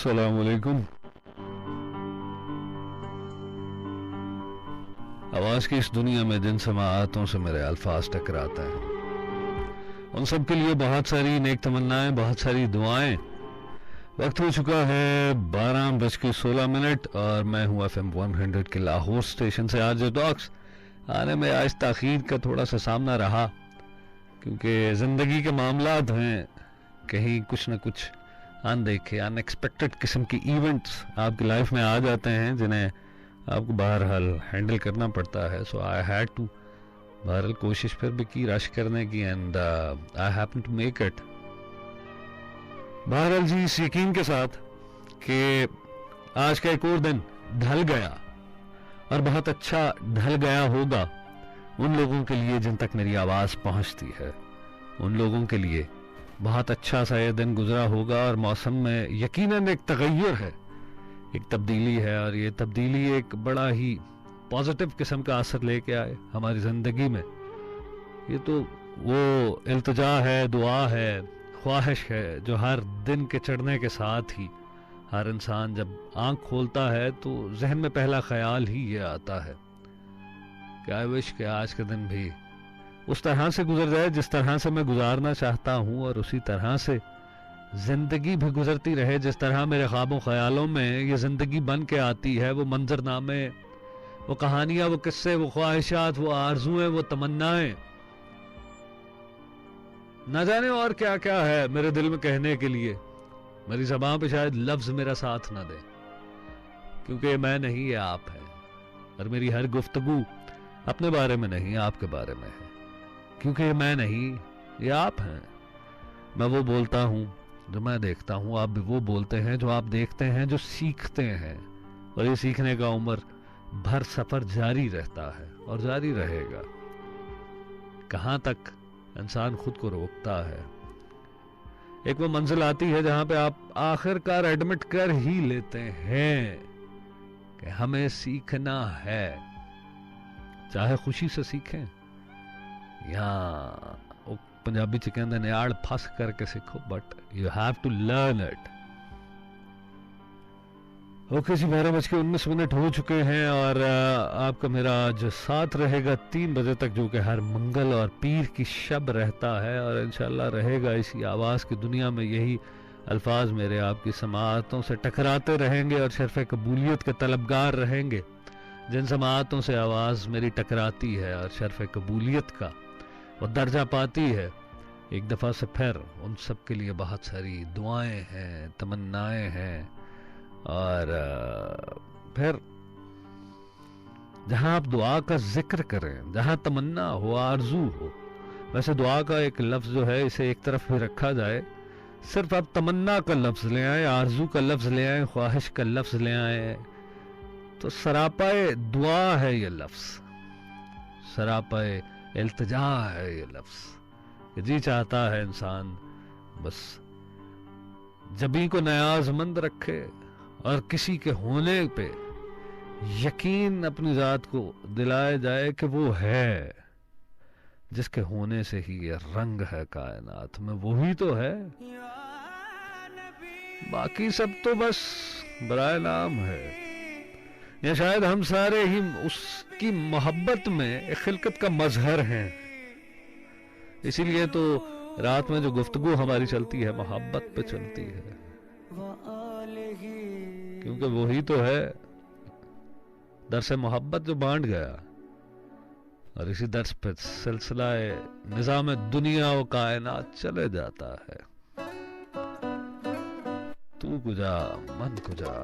अस्सलाम वालेकुम। आवाज की इस दुनिया में जिन समाअतों से मेरे अल्फाज टकराते हैं उन सब के लिए बहुत सारी नेक तमन्नाएं, बहुत सारी दुआएं। वक्त हो चुका है 12:16 और मैं हूं FM 100 के लाहौर स्टेशन से। आज डॉक्स आने में आज ताखीर का थोड़ा सा सामना रहा क्योंकि ज़िंदगी के मामलात हैं, कहीं कुछ न कुछ अनदेखे अनएक्सपेक्टेड किस्म की इवेंट्स आपकी लाइफ में आ जाते हैं जिन्हें आपको बहरहाल हैंडल करना पड़ता है। सो आई हैड टू बहरहाल कोशिश फिर भी की रश करने की and I happen to make it. बहरहाल जी इस यकीन के साथ कि आज का एक और दिन ढल गया और बहुत अच्छा ढल गया होगा उन लोगों के लिए जिन तक मेरी आवाज़ पहुंचती है। उन लोगों के लिए बहुत अच्छा सा ये दिन गुजरा होगा और मौसम में यकीनन एक तगय्युर है, एक तब्दीली है और ये तब्दीली एक बड़ा ही पॉजिटिव किस्म का असर लेके आए हमारी ज़िंदगी में। ये तो वो इल्तिजा है, दुआ है, ख्वाहिश है जो हर दिन के चढ़ने के साथ ही हर इंसान जब आंख खोलता है तो जहन में पहला ख्याल ही ये आता है कि आई विश कि आज का दिन भी उस तरह से गुजर जाए जिस तरह से मैं गुजारना चाहता हूँ और उसी तरह से जिंदगी भी गुजरती रहे जिस तरह मेरे ख्वाबों ख्यालों में ये जिंदगी बन के आती है। वो मंजरनामे, वो कहानियां, वो किस्से, वो ख्वाहिशात, वो आरजुएं, वो तमन्नाएं, न जाने और क्या क्या है मेरे दिल में कहने के लिए। मेरी ज़बान पे शायद लफ्ज मेरा साथ ना दे क्योंकि ये मैं नहीं, ये आप है और मेरी हर गुफ्तगू अपने बारे में नहीं, आपके बारे में है क्योंकि ये मैं नहीं, ये आप हैं। मैं वो बोलता हूँ जो मैं देखता हूँ, आप भी वो बोलते हैं जो आप देखते हैं, जो सीखते हैं और ये सीखने का उम्र भर सफर जारी रहता है और जारी रहेगा। कहाँ तक इंसान खुद को रोकता है। एक वो मंजिल आती है जहां पे आप आखिरकार एडमिट कर ही लेते हैं कि हमें सीखना है, चाहे खुशी से सीखें या वो पंजाबी च कहते हैं आड़ फस करके सीखो, but you have to learn it. Okay जी, 12:19 हो चुके हैं और आपका मेरा आज साथ रहेगा 3 बजे तक, जो कि हर मंगल और पीर की शब रहता है और इंशाल्लाह रहेगा। इसी आवाज़ की दुनिया में यही अल्फाज मेरे आपकी समाअतों से टकराते रहेंगे और शर्फ कबूलियत के तलबगार रहेंगे। जिन समाअतों से आवाज़ मेरी टकराती है और शर्फ कबूलियत का वो दर्जा पाती है, एक दफ़ा से फिर उन सब के लिए बहुत सारी दुआएं हैं, तमन्नाएं हैं और फिर जहां आप दुआ का जिक्र करें, जहां तमन्ना हो, आरजू हो, वैसे दुआ का एक लफ्ज जो है इसे एक तरफ ही रखा जाए, सिर्फ आप तमन्ना का लफ्ज ले आए, आरजू का लफ्ज ले आए, ख्वाहिश का लफ्ज ले आए तो सरापाए दुआ है ये लफ्ज, सरापाए इल्तिजा है ये लफ्ज। जी चाहता है इंसान बस जबी को न्याज़मंद रखे और किसी के होने पे यकीन अपनी जात को दिलाया जाए कि वो है, जिसके होने से ही ये रंग है कायनात में, वही तो है, बाकी सब तो बस बराए नाम है। या शायद हम सारे ही उसकी मोहब्बत में एक खिलकत का मजहर हैं। इसीलिए तो रात में जो गुफ्तगू हमारी चलती है मोहब्बत पे चलती है, क्योंकि वही तो है दर्स मोहब्बत जो बांट गया और इसी दर्स पे सिलसिला निज़ाम दुनिया व कायनात चले जाता है। तू कुजा मन कुजा।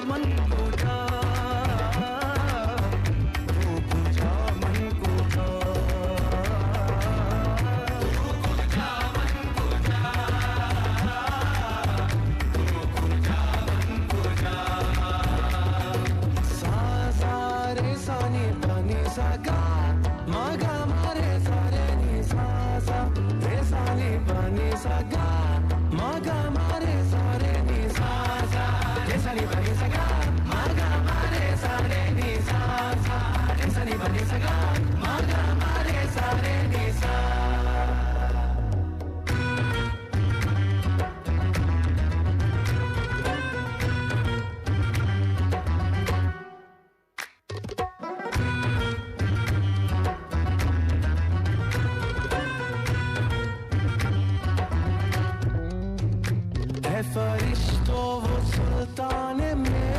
मन को जा, तू बुझा मन को जा, तू बुझा मन को जा, तू बुझा मन को जा। सा सा रे सा नी पा नी सा गा मा गा मा रे सा रे नी सा सा रे सा नी पा नी सा गा मा गा मा रे सा रे नी सा सा रे सा नी पा नी सा गा मा गा मा रे सा रे नी सा सा रे सा नी पा नी सा गा मा गा मा रे सा रे नी सा। फरिश्तों वो सुल्तान में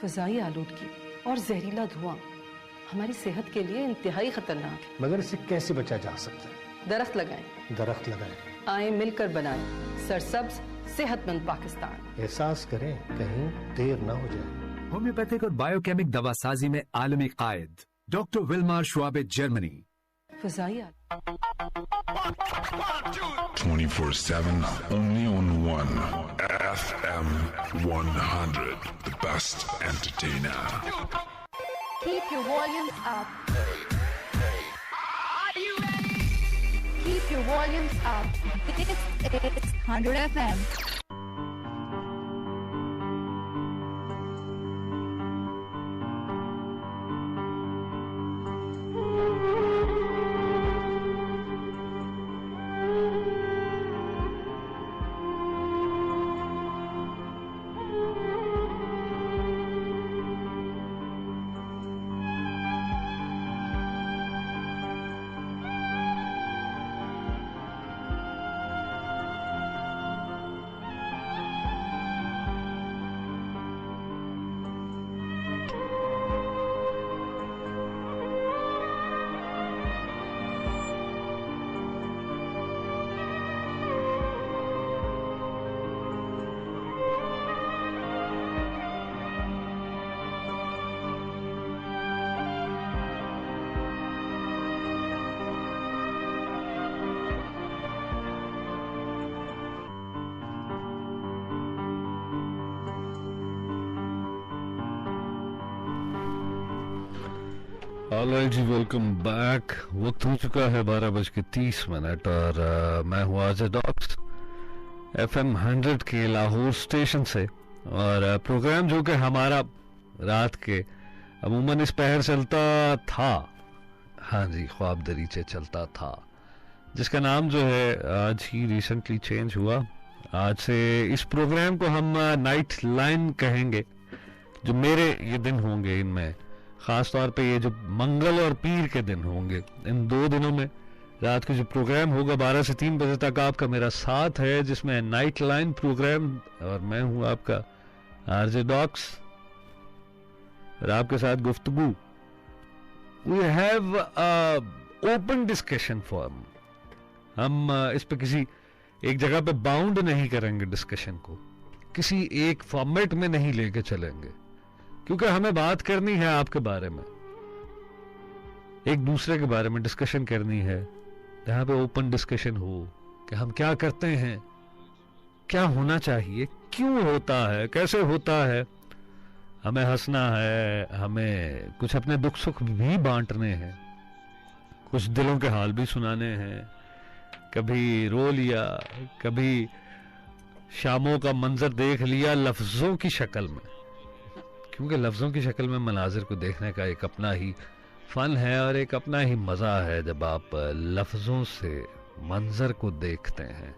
फ़िज़ाई आलूदगी और जहरीला धुआं हमारी सेहत के लिए इंतहाई खतरनाक है। मगर इससे कैसे बचा जा सकता है? दरख्त लगाएं। दरख्त लगाएं। आए मिलकर बनाएं सरसब्ज सेहतमंद पाकिस्तान। एहसास करें, कहीं देर ना हो जाए। होम्योपैथिक और बायोकेमिक दवासाजी में आलमी कायद डॉक्टर विल्मार श्वाबे, जर्मनी। फ़िज़ाई 24/7 only on one FM 100, the best entertainer. Keep your volumes up. Are you ready? Keep your volumes up. This is 100 FM. Alright जी, वेलकम बैक। वक्त हो चुका है 12:30 और मैं हूँ आज डॉक्स FM 100 के लाहौर स्टेशन से। और प्रोग्राम जो कि हमारा रात के अमूमन इस पहर चलता था, हाँ जी, ख्वाब दरीचे चलता था, जिसका नाम जो है आज ही रिसेंटली चेंज हुआ। आज से इस प्रोग्राम को हम नाइट लाइन कहेंगे। जो मेरे ये दिन होंगे, इनमें खास तौर पे ये जो मंगल और पीर के दिन होंगे, इन 2 दिनों में रात को जो प्रोग्राम होगा 12 से 3 बजे तक आपका मेरा साथ है, जिसमें नाइट लाइन प्रोग्राम। और मैं हूं आपका आरजे डॉक्स और आपके साथ गुफ्तगू। We have open discussion forum. हम इस पे किसी एक जगह पे बाउंड नहीं करेंगे डिस्कशन को, किसी एक फॉर्मेट में नहीं लेके चलेंगे, क्योंकि हमें बात करनी है आपके बारे में, एक दूसरे के बारे में डिस्कशन करनी है, जहां पे ओपन डिस्कशन हो कि हम क्या करते हैं, क्या होना चाहिए, क्यों होता है, कैसे होता है। हमें हंसना है, हमें कुछ अपने दुख सुख भी बांटने हैं, कुछ दिलों के हाल भी सुनाने हैं। कभी रो लिया, कभी शामों का मंजर देख लिया लफ्जों की शक्ल में, क्योंकि लफ्जों की शक्ल में मनाजिर को देखने का एक अपना ही फन है और एक अपना ही मजा है जब आप लफ्जों से मंजर को देखते हैं।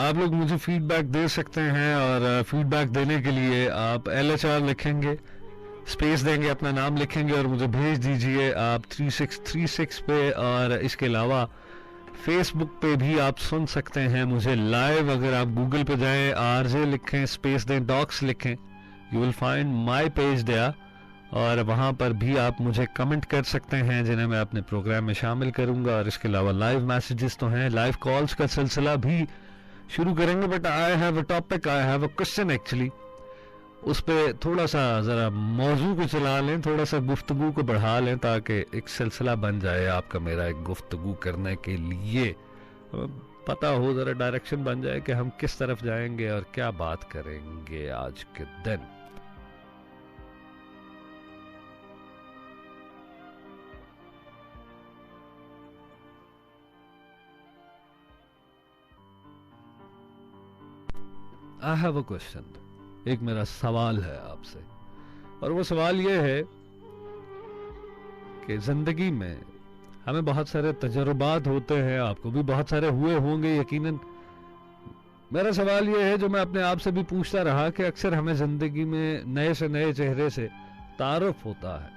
आप लोग मुझे फीडबैक दे सकते हैं और फीडबैक देने के लिए आप LHR लिखेंगे, स्पेस देंगे, अपना नाम लिखेंगे और मुझे भेज दीजिए आप 3636 पे। और इसके अलावा फेसबुक पे भी आप सुन सकते हैं मुझे लाइव। अगर आप गूगल पे जाएं, RJ लिखें, स्पेस दें, डॉक्स लिखें, you will find my page there. और वहां पर भी आप मुझे कमेंट कर सकते हैं, जिन्हें मैं अपने प्रोग्राम में शामिल करूंगा। और इसके अलावा लाइव मैसेजेस तो हैं, लाइव कॉल्स का सिलसिला भी शुरू करेंगे। But I have a topic, I have a question actually. उस पे थोड़ा सा जरा मौजू को चला लें, थोड़ा सा गुफ्तगू को बढ़ा लें, ताकि एक सिलसिला बन जाए आपका मेरा एक गुफ्तगू करने के लिए। पता हो, जरा डायरेक्शन बन जाए कि हम किस तरफ जाएंगे और क्या बात करेंगे आज के दिन। आई हैव अ क्वेश्चन, एक मेरा सवाल है आपसे। और वो सवाल ये है कि जिंदगी में हमें बहुत सारे तजुर्बात होते हैं, आपको भी बहुत सारे हुए होंगे यकीनन। मेरा सवाल ये है जो मैं अपने आप से भी पूछता रहा कि अक्सर हमें जिंदगी में नए से नए चेहरे से तारुफ होता है,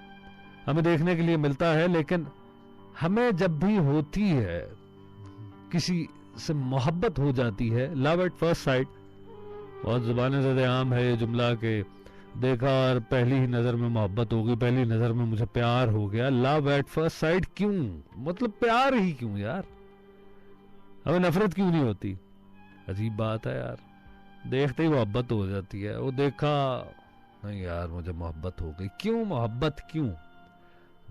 हमें देखने के लिए मिलता है, लेकिन हमें जब भी होती है किसी से मोहब्बत हो जाती है, लव एट फर्स्ट साइट, बहुत जुबाने ज़्यादा आम है ये जुमला के देखा और पहली ही नजर में मोहब्बत हो गई, पहली नजर में मुझे प्यार हो गया। लव एट फर्स्ट साइट क्यों, मतलब प्यार ही क्यों यार, हमें नफरत क्यों नहीं होती? अजीब बात है यार, देखते ही मोहब्बत हो जाती है। वो देखा नहीं यार मुझे मोहब्बत हो गई, क्यों मोहब्बत, क्यों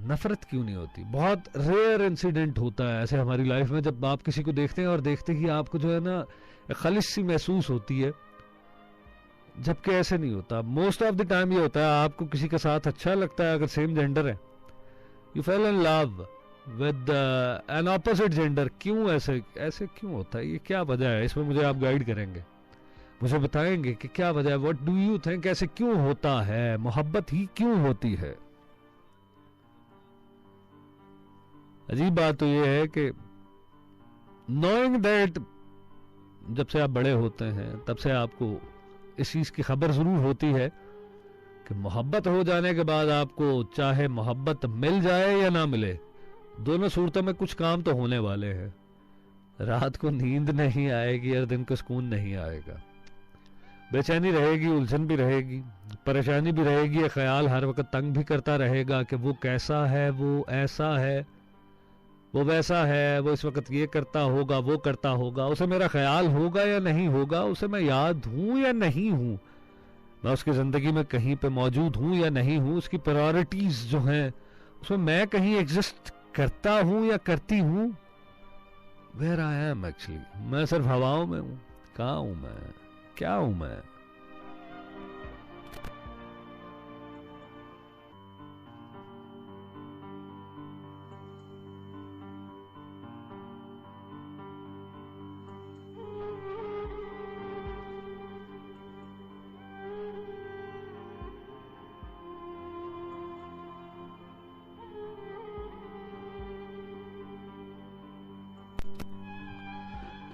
नफरत क्यों नहीं होती? बहुत रेयर इंसिडेंट होता है ऐसे हमारी लाइफ में जब आप किसी को देखते हैं और देखते ही आपको जो है ना एक खालिश सी महसूस होती है, जबकि ऐसे नहीं होता। मोस्ट ऑफ द टाइम ये होता है आपको किसी के साथ अच्छा लगता है, अगर सेम जेंडर है, you fell in love with an opposite gender. क्यों ऐसे ऐसे क्यों होता है, ये क्या वजह है? इसमें मुझे आप गाइड करेंगे, मुझे बताएंगे कि क्या वजह है, व्हाट डू यू थिंक, ऐसे क्यों होता है, मोहब्बत ही क्यों होती है? अजीब बात तो ये है कि नोइंग दैट, जब से आप बड़े होते हैं तब से आपको इस चीज की खबर जरूर होती है कि मोहब्बत हो जाने के बाद आपको चाहे मोहब्बत मिल जाए या ना मिले, दोनों सूरतों में कुछ काम तो होने वाले हैं। रात को नींद नहीं आएगी और दिन को सुकून नहीं आएगा, बेचैनी रहेगी, उलझन भी रहेगी, परेशानी भी रहेगी, ख्याल हर वक्त तंग भी करता रहेगा कि वो कैसा है, वो ऐसा है, वो वैसा है, वो इस वक्त ये करता होगा, वो करता होगा, उसे मेरा ख्याल होगा या नहीं होगा, उसे मैं याद हूं या नहीं हूं, मैं उसकी जिंदगी में कहीं पे मौजूद हूं या नहीं हूं, उसकी प्रायोरिटीज जो हैं उसमें मैं कहीं एग्जिस्ट करता हूं या करती हूं। वेयर आई एम एक्चुअली, मैं सिर्फ हवाओं में हूं, कहाँ हूं मैं, क्या हूं मैं?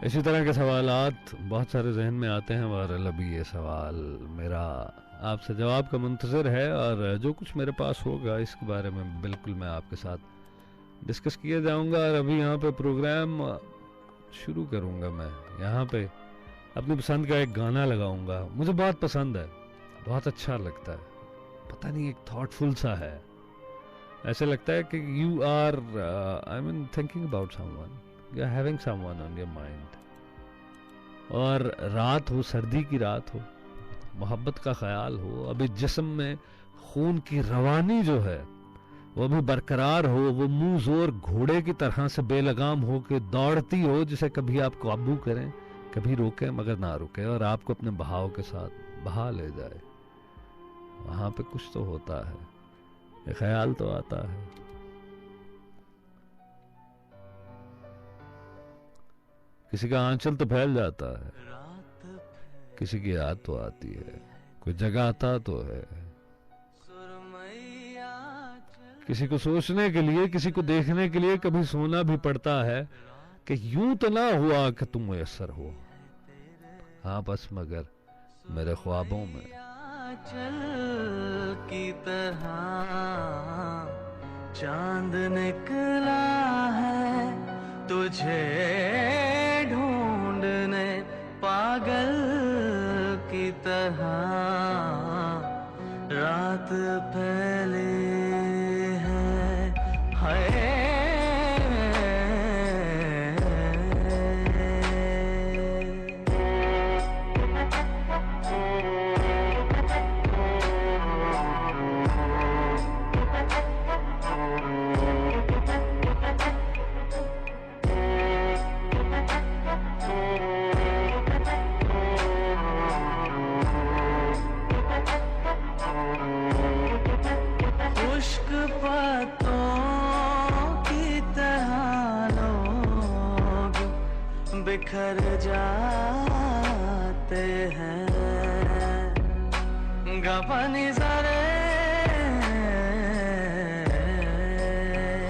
इसी तरह के सवालात बहुत सारे जहन में आते हैं और अभी ये सवाल मेरा आपसे जवाब का मुंतज़िर है, और जो कुछ मेरे पास होगा इसके बारे में बिल्कुल मैं आपके साथ डिस्कस किया जाऊंगा। और अभी यहाँ पे प्रोग्राम शुरू करूंगा, मैं यहाँ पे अपनी पसंद का एक गाना लगाऊंगा, मुझे बहुत पसंद है, बहुत अच्छा लगता है, पता नहीं एक थॉटफुल सा है, ऐसे लगता है कि you are I mean thinking about someone, you are having someone on your mind, और रात हो, सर्दी की रात हो, मोहब्बत का ख्याल हो, अभी जिस्म में खून की रवानी जो है वो भी बरकरार हो, वो मुंह जोर घोड़े की तरह से बेलगाम हो के दौड़ती हो, जिसे कभी आप काबू करें, कभी रोकें मगर ना रुके, और आपको अपने बहाव के साथ बहा ले जाए। वहां पे कुछ तो होता है, ये ख्याल तो आता है। किसी का आंचल तो फैल जाता है, किसी की याद तो आती है, कोई जगाता तो है, किसी को सोचने के लिए, किसी को देखने के लिए कभी सोना भी पड़ता है कि यूं तो ना हुआ कि तुम मुयस्सर हो, हाँ बस मगर मेरे ख्वाबों में चल की तरह चांद निकला है, तुझे ढूंढने पागल की तरह रात फैली है, हाय बिखर जाते हैं, गपनी सारे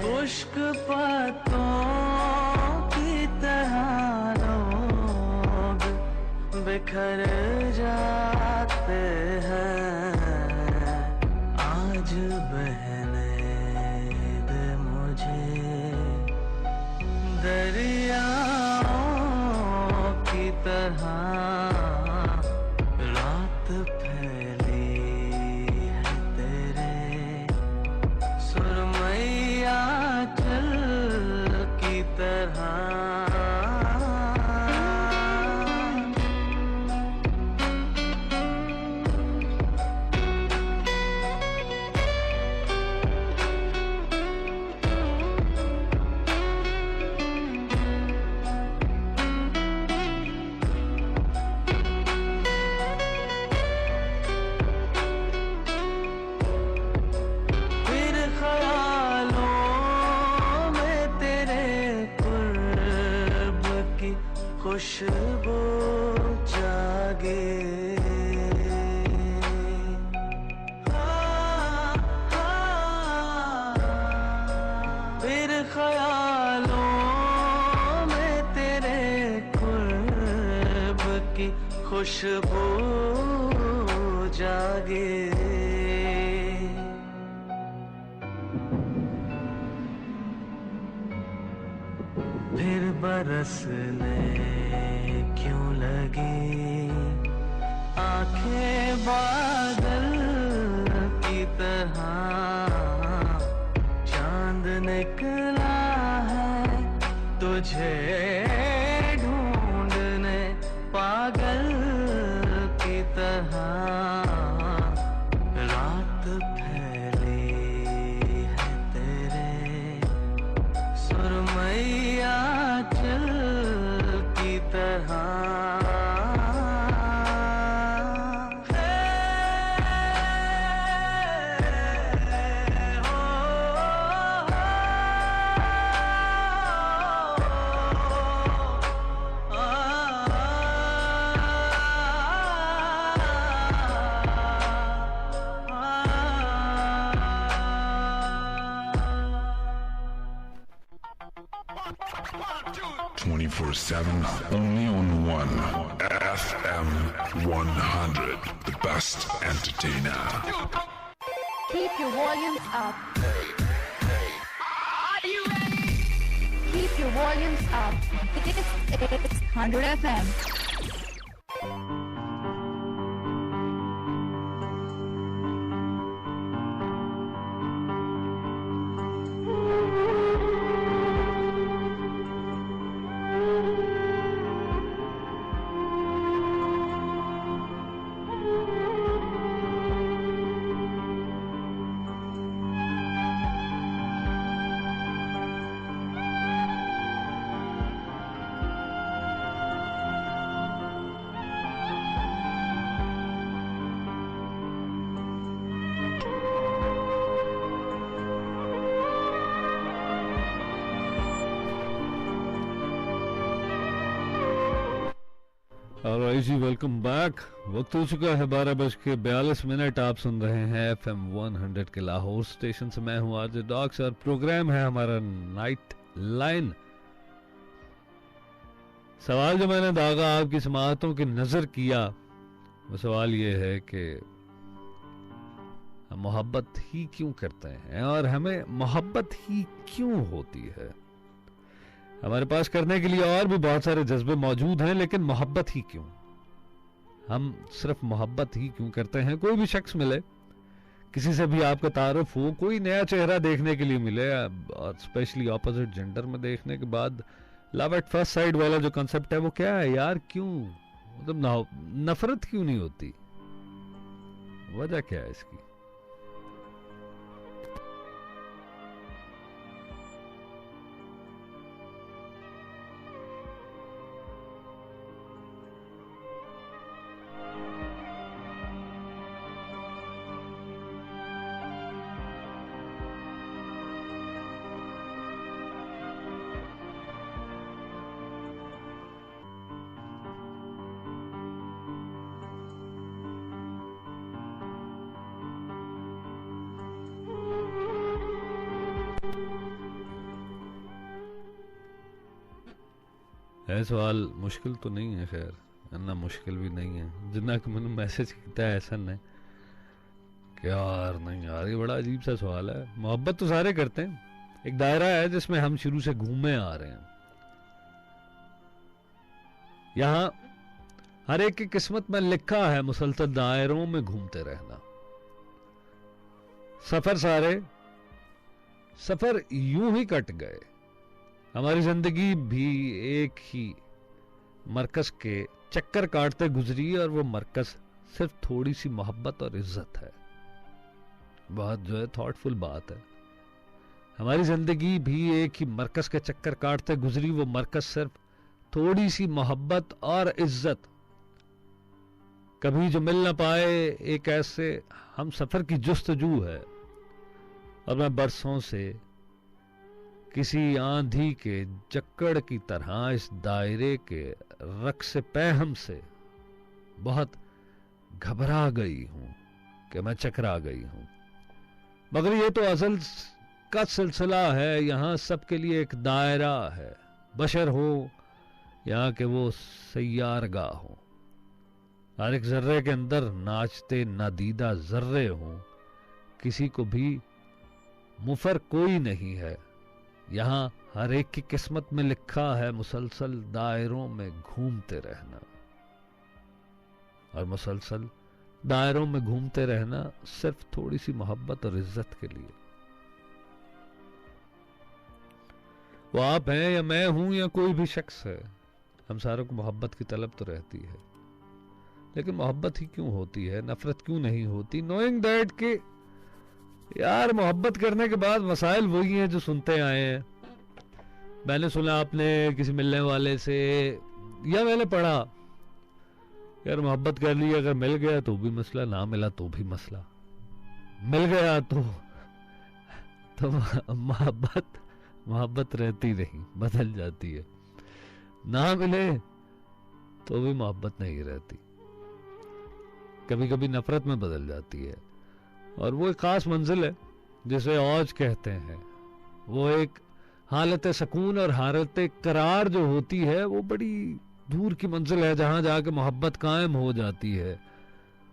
खुश्क पत्तों की तरह लोग बिखर जाते हैं आज बहने दे मुझे दरियाओं की तरह रात फैली है तेरे सुरमैया चल की तरह खुशबू जागे फिर ख्यालों में तेरे कुर्ब की खुशबू जागे फिर बरसने क्यों लगी आंखें बादल की तरह चांद निकला है तुझे ढूंढने पागल की तरह रात फैली है तेरे सुरमैया चल की तरह Seven, only on one FM 100, the best entertainer. Keep your volumes up. Are you ready? Keep your volumes up. This is 100 FM. Alright जी, वेलकम बैक। वक्त हो चुका है 12:42। आप सुन रहे हैं FM 100 के लाहौर स्टेशन से। मैं हूं आरजे डॉक्स और प्रोग्राम है हमारा नाइट लाइन। सवाल जो मैंने दागा आपकी समाअतों की नजर किया, वो सवाल ये है कि हम मोहब्बत ही क्यों करते हैं और हमें मोहब्बत ही क्यों होती है। हमारे पास करने के लिए और भी बहुत सारे जज्बे मौजूद हैं, लेकिन मोहब्बत ही क्यों? हम सिर्फ मोहब्बत ही क्यों करते हैं? कोई भी शख्स मिले, किसी से भी आपका तारुफ हो, कोई नया चेहरा देखने के लिए मिले, और स्पेशली ऑपोजिट जेंडर में देखने के बाद लव एट फर्स्ट साइड वाला जो कंसेप्ट है वो क्या है यार? क्यों मतलब नफरत क्यों नहीं होती? वजह क्या है इसकी? है सवाल मुश्किल तो नहीं है, खैर इतना मुश्किल भी नहीं है। जिन्ना कि मैंने मैसेज किया है ऐसा नहीं कि यार नहीं यार, ये बड़ा अजीब सा सवाल है। मोहब्बत तो सारे करते हैं, एक दायरा है जिसमें हम शुरू से घूमे आ रहे हैं। यहां हर एक की किस्मत में लिखा है मुसलसल दायरों में घूमते रहना। सफर यूं ही कट गए। हमारी जिंदगी भी एक ही मरकज के चक्कर काटते गुजरी, और वो मरकज सिर्फ थोड़ी सी मोहब्बत और इज्जत है। बहुत जो है थॉटफुल बात है। हमारी जिंदगी भी एक ही मरकज के चक्कर काटते गुजरी, वो मरकज सिर्फ थोड़ी सी मोहब्बत और इज्जत। कभी जो मिल ना पाए एक ऐसे हम सफर की जुस्तजू है, और मैं बरसों से किसी आंधी के जक्कड़ की तरह इस दायरे के रक्स पैहम से बहुत घबरा गई हूं कि मैं चकरा गई हूं। मगर ये तो अज़ल का सिलसिला है, यहां सबके लिए एक दायरा है। बशर हो या कि वो सैयारगाह हो, हर एक जर्रे के अंदर नाचते नादीदा जर्रे हों, किसी को भी मुफर कोई नहीं है। यहां हर एक की किस्मत में लिखा है मुसलसल दायरों में घूमते रहना। और मुसलसल दायरों में घूमते रहना सिर्फ थोड़ी सी मोहब्बत और इज्जत के लिए। वो आप हैं या मैं हूं या कोई भी शख्स है, हम सारों को मोहब्बत की तलब तो रहती है। लेकिन मोहब्बत ही क्यों होती है, नफरत क्यों नहीं होती? नोइंग दैट कि यार मोहब्बत करने के बाद मसाइल वही हैं जो सुनते आए हैं। मैंने सुना आपने किसी मिलने वाले से, या मैंने पढ़ा यार मोहब्बत कर ली, अगर मिल गया तो भी मसला, ना मिला तो भी मसला। मिल गया तो मोहब्बत रहती नहीं, बदल जाती है। ना मिले तो भी मोहब्बत नहीं रहती, कभी कभी नफरत में बदल जाती है। और वो एक खास मंजिल है जिसे औज कहते हैं। वो एक हालत सुकून और हालत करार जो होती है, वो बड़ी दूर की मंजिल है जहां जाके मोहब्बत कायम हो जाती है।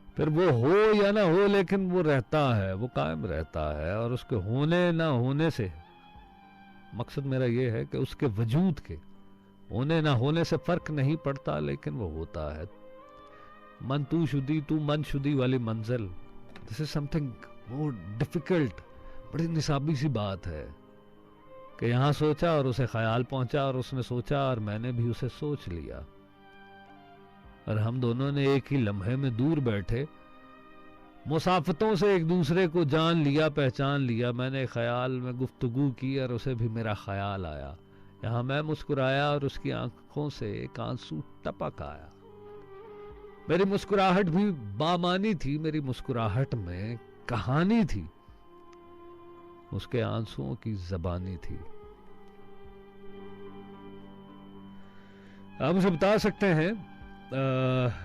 फिर वो हो या ना हो, लेकिन वो रहता है, वो कायम रहता है। और उसके होने ना होने से, मकसद मेरा ये है कि उसके वजूद के होने ना होने से फर्क नहीं पड़ता, लेकिन वो होता है। मन तू शुदी तू मन शुदी वाली मंजिल, this is something more difficult. बड़ी निसाबी सी बात है कि यहां सोचा और उसे ख्याल पहुंचा, और उसने सोचा और मैंने भी उसे सोच लिया, और हम दोनों ने एक ही लम्हे में दूर बैठे मुसाफतों से एक दूसरे को जान लिया, पहचान लिया। मैंने ख्याल में गुफ्तगू की और उसे भी मेरा ख्याल आया। यहां मैं मुस्कुराया और उसकी आंखों से एक आंसू टपक आया। मेरी मुस्कुराहट भी बामानी थी, मेरी मुस्कुराहट में कहानी थी, उसके आंसुओं की जबानी थी। आप मुझे बता सकते हैं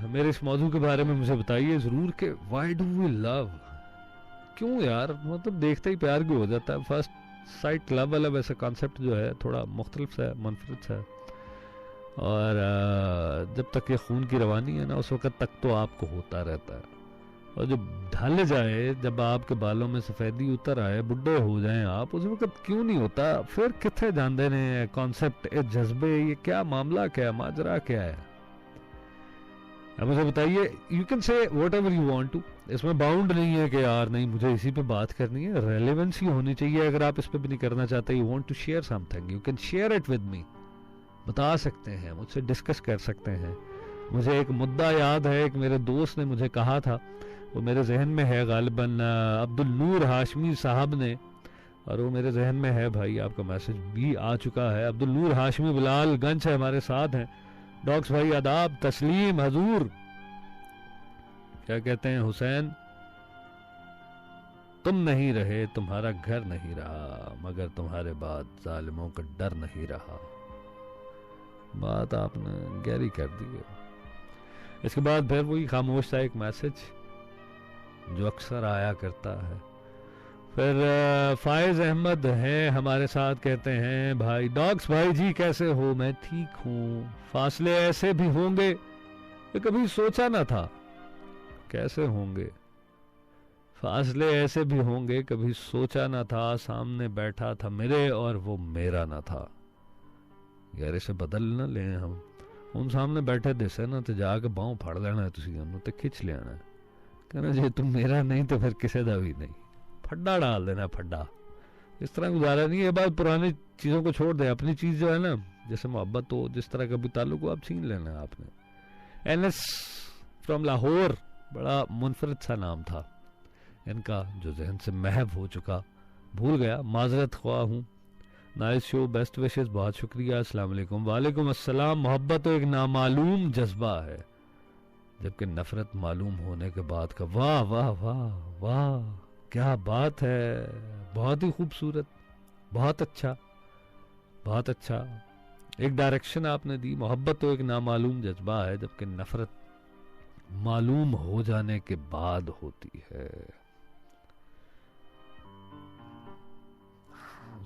मेरे इस मौजू के बारे में मुझे बताइए जरूर कि व्हाई डू वी लव, क्यों यार, मतलब देखते ही प्यार क्यों हो जाता है। फर्स्ट साइट लव वाला वैसे कॉन्सेप्ट जो है थोड़ा मुख्तलिफ सा है, मुनफरिद सा है। और जब तक ये खून की रवानी है ना, उस वक्त तक तो आपको होता रहता है। और जब ढल जाए, जब आपके बालों में सफेदी उतर आए, बुढ़े हो जाएं आप, उस वक्त क्यों नहीं होता? फिर कितने जानते ने कॉन्सेप्ट, जज्बे, ये क्या मामला, क्या माजरा क्या है? अब मुझे बताइए। You can say whatever you want to, इसमें बाउंड नहीं है कि यार नहीं मुझे इसी पे बात करनी है। रेलेवेंसी होनी चाहिए। अगर आप इस पे भी नहीं करना चाहते, you want to share something, you can share it with me, बता सकते हैं, मुझसे डिस्कस कर सकते हैं। मुझे एक मुद्दा याद है, एक मेरे दोस्त ने मुझे कहा था, वो मेरे जहन में है, गालिबन अब्दुल नूर हाशमी साहब ने, और वो मेरे जहन में है। भाई आपका मैसेज भी आ चुका है। अब्दुल नूर हाशमी बिलाल गंज है, हमारे साथ हैं। डॉक्स भाई आदाब, तस्लीम हजूर, क्या कहते हैं हुसैन, तुम नहीं रहे, तुम्हारा घर नहीं रहा, मगर तुम्हारे बाद जालिमों का डर नहीं रहा। बात आपने गहरी कर दी है। इसके बाद फिर वही खामोश सा एक मैसेज जो अक्सर आया करता है। फिर फायज अहमद हैं हमारे साथ, कहते हैं भाई डॉग्स भाई जी कैसे हो? मैं ठीक हूँ। फासले ऐसे भी होंगे ये कभी सोचा ना था। कैसे होंगे फासले, ऐसे भी होंगे कभी सोचा ना था। सामने बैठा था मेरे और वो मेरा ना था। यार इसे बदल ना लें हम। उन सामने बैठे दिसे ना तो जाके बाहों फड़ लेना है, तुसी उन्होंने तो खिंच लेना है, कहना जे तुम मेरा नहीं तो फिर किसी का भी नहीं, फड्डा डाल देना फड्डा। इस तरह गुजारा नहीं। ये बात पुरानी चीज़ों को छोड़ दे, अपनी चीज़ जो है ना, जैसे मोहब्बत हो, जिस तरह का भी ताल्लुक हो, आप छीन लेना है आपने। एनएस फ्रॉम लाहौर, बड़ा मुनफरद सा नाम था इनका जो जहन से महव हो चुका, भूल गया, माजरत ख्वाह हूँ। नाइस शो, बेस्ट विशेस, बहुत शुक्रिया। अस्सलाम वालेकुम। वालेकुम अस्सलाम। मोहब्बत तो एक नामालूम जज्बा है, जबकि नफरत मालूम होने के बाद का। वाह वाह वाह वाह, क्या बात है, बहुत ही खूबसूरत, बहुत अच्छा, बहुत अच्छा। एक डायरेक्शन आपने दी। मोहब्बत तो एक नामालूम जज्बा है, जबकि नफरत मालूम हो जाने के बाद होती है।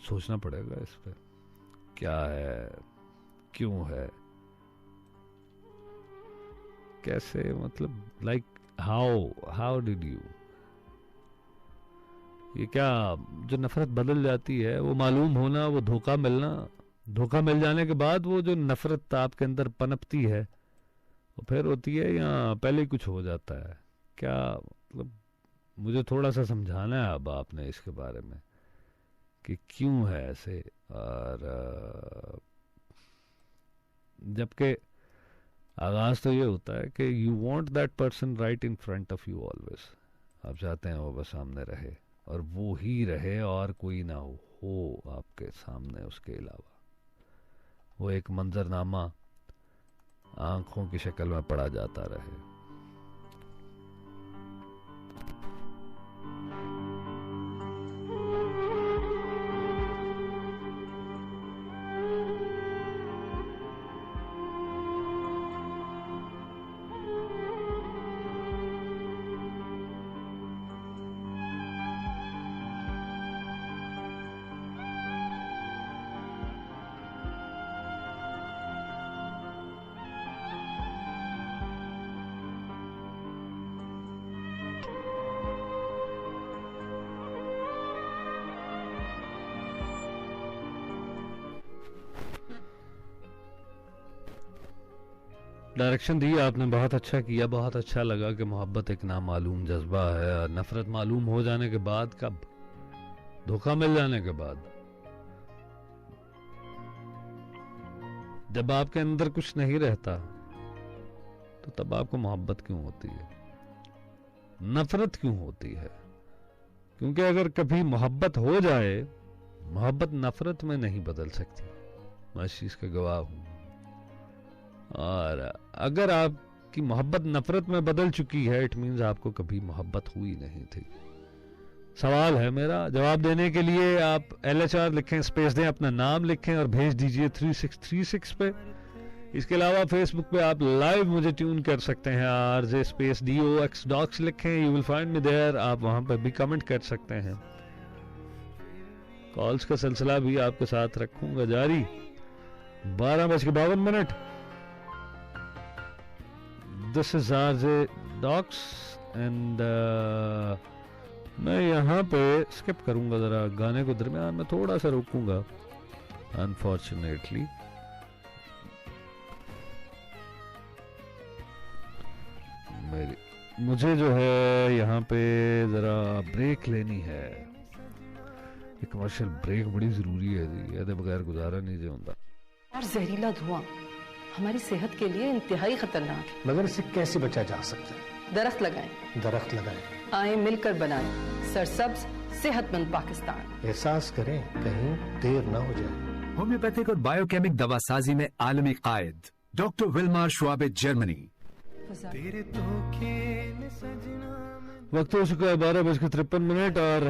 सोचना पड़ेगा इस पे, क्या है, क्यों है, कैसे, मतलब लाइक हाउ डिड यू, ये क्या जो नफरत बदल जाती है, वो मालूम होना, वो धोखा मिलना, धोखा मिल जाने के बाद वो जो नफरत आपके अंदर पनपती है वो फिर होती है या पहले ही कुछ हो जाता है? क्या मतलब, मुझे थोड़ा सा समझाना है अब आपने इसके बारे में कि क्यों है ऐसे। और जबकि आगाज तो ये होता है कि you want that person right in front of you always. आप चाहते हैं वो बस सामने रहे और वो ही रहे और कोई ना हो आपके सामने उसके अलावा। वो एक मंजरनामा आंखों की शक्ल में पड़ा जाता रहे। डायरेक्शन दी आपने, बहुत अच्छा किया, बहुत अच्छा लगा कि मोहब्बत एक नामालूम जज्बा है और नफरत मालूम हो जाने के बाद, कब, धोखा मिल जाने के बाद, जब आपके अंदर कुछ नहीं रहता तो तब आपको मोहब्बत क्यों होती है, नफरत क्यों होती है? क्योंकि अगर कभी मोहब्बत हो जाए, मोहब्बत नफरत में नहीं बदल सकती, मैं इस चीज का गवाह हूं। और अगर आपकी मोहब्बत नफरत में बदल चुकी है, इट मीन्स आपको कभी मोहब्बत हुई नहीं थी। सवाल है मेरा, जवाब देने के लिए आप LHR लिखें, स्पेस दें, अपना नाम लिखें और भेज दीजिए 3636 पे। इसके अलावा फेसबुक पे आप लाइव मुझे ट्यून कर सकते हैं, RJ स्पेस DOX डॉक्स लिखें, you will find me there. आप वहां पर भी कमेंट कर सकते हैं। कॉल्स का सिलसिला भी आपके साथ रखूंगा जारी। 12:52। This is RJ Dox and मैं यहाँ पे स्किप करूंगा, जरा गाने को दरमियान में थोड़ा सा रोकूंगा अनफॉर्चुनेटली। मुझे जो है यहाँ पे जरा ब्रेक लेनी है, एक कमर्शियल ब्रेक बड़ी जरूरी है जी, ये बगैर गुजारा नहीं जो होता। और जहरीला धुआं हमारी सेहत के लिए इंतहाई खतरनाक है। मगर इससे कैसे बचा जा सकता है? दरख्त लगाएं, दरख्त लगाएं, आए मिलकर बनाएं सरसब्ज सेहतमंद पाकिस्तान। एहसास करें, कहीं देर ना हो जाए। होम्योपैथिक और बायोकेमिक दवासाजी में आलमी कायद डॉक्टर विल्मार शुआबे, जर्मनी। वक्त हो चुका है 12:53 और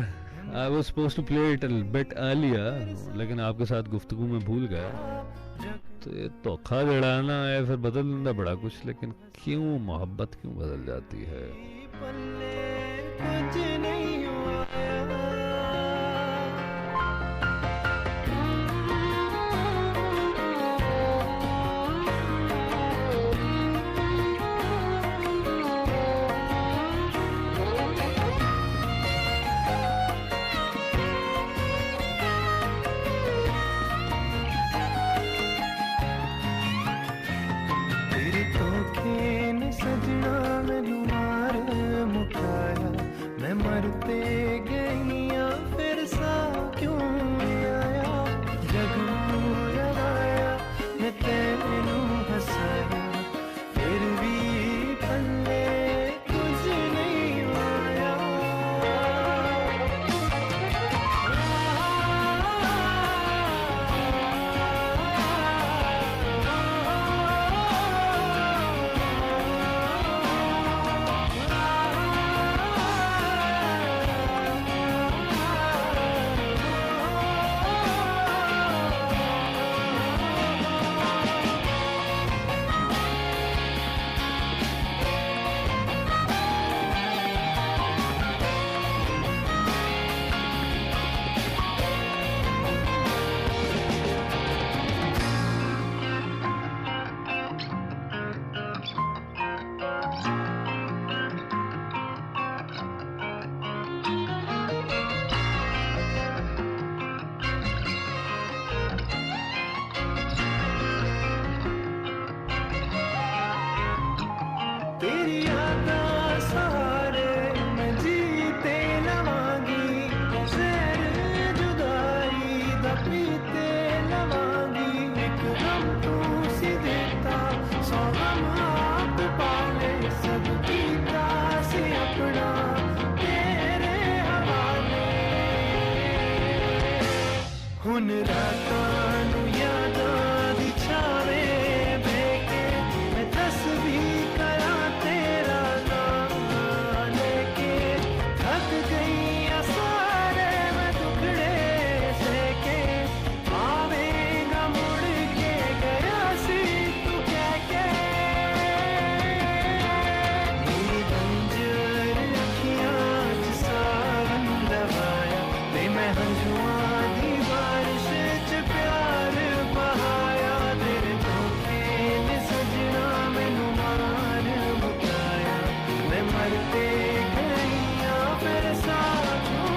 I was supposed to play it a bit earlier, लेकिन आपके साथ गुफ्तगू में भूल गया। तो ये धोखा जड़ाना है, फिर बदल देना बड़ा कुछ, लेकिन क्यों मोहब्बत क्यों बदल जाती है? हुन रातां नूं यादां दी छावें बेके मैं तस्बीह करां तेरा नाम लेके थक गई आ सारे मैं दुखड़े सेके आवेगा मुड़ के गया सी तू कह के मेरी गंजर अखियां च सावन दबाया वे मैं हंजुआं दी बारिश च प्यार बहाया तेरे धोखे ने सजना मैनू मार मुकाया मैं मरते गईया फिर साथों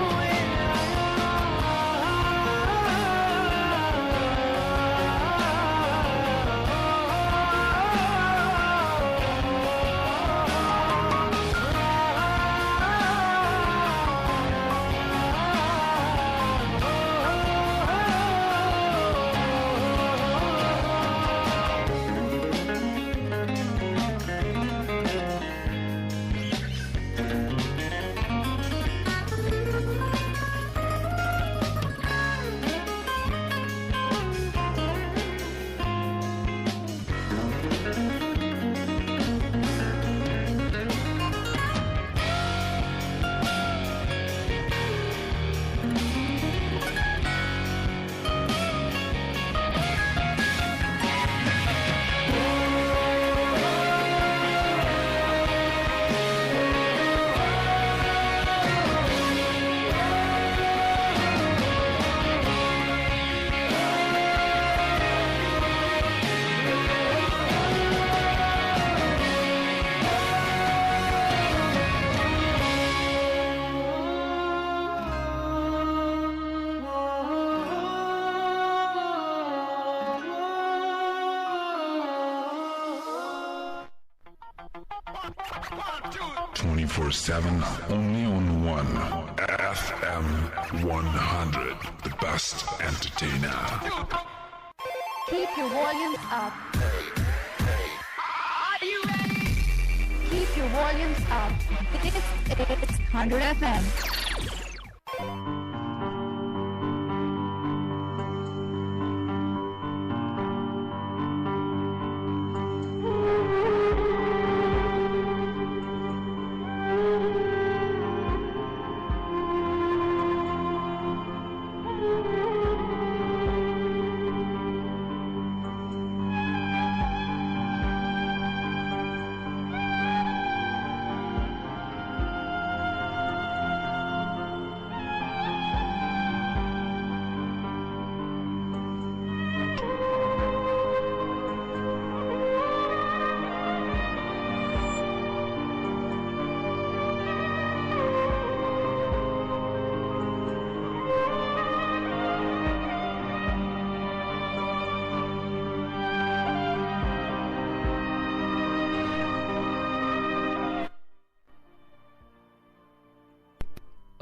...24/7, only on one. FM 100, the best entertainer. Keep your volumes up. Are you ready? Keep your volumes up. This is 100 FM.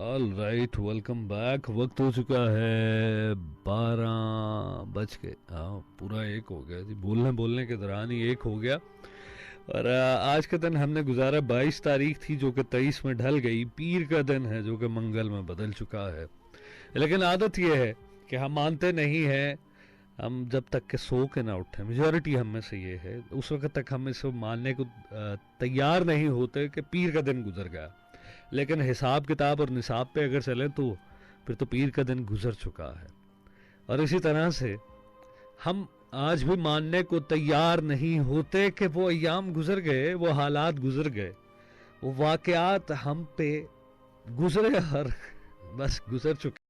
All right, welcome back. वक्त हो चुका है 12 हाँ पूरा 1 हो गया जी। बोलने के दौरान ही 1 हो गया। और आज का दिन हमने गुजारा 22 तारीख थी जो कि 23 में ढल गई। पीर का दिन है जो कि मंगल में बदल चुका है। लेकिन आदत यह है कि हम मानते नहीं हैं, हम जब तक के सो के ना उठे, मेजॉरिटी हम में से ये है, उस वक्त तक हम इसको मानने को तैयार नहीं होते कि पीर का दिन गुजर गया। लेकिन हिसाब किताब और निसाब पे अगर चले तो फिर तो पीर का दिन गुजर चुका है। और इसी तरह से हम आज भी मानने को तैयार नहीं होते कि वो अय्याम गुजर गए, वो हालात गुजर गए, वो वाकयात हम पे गुजरे और बस गुजर चुके।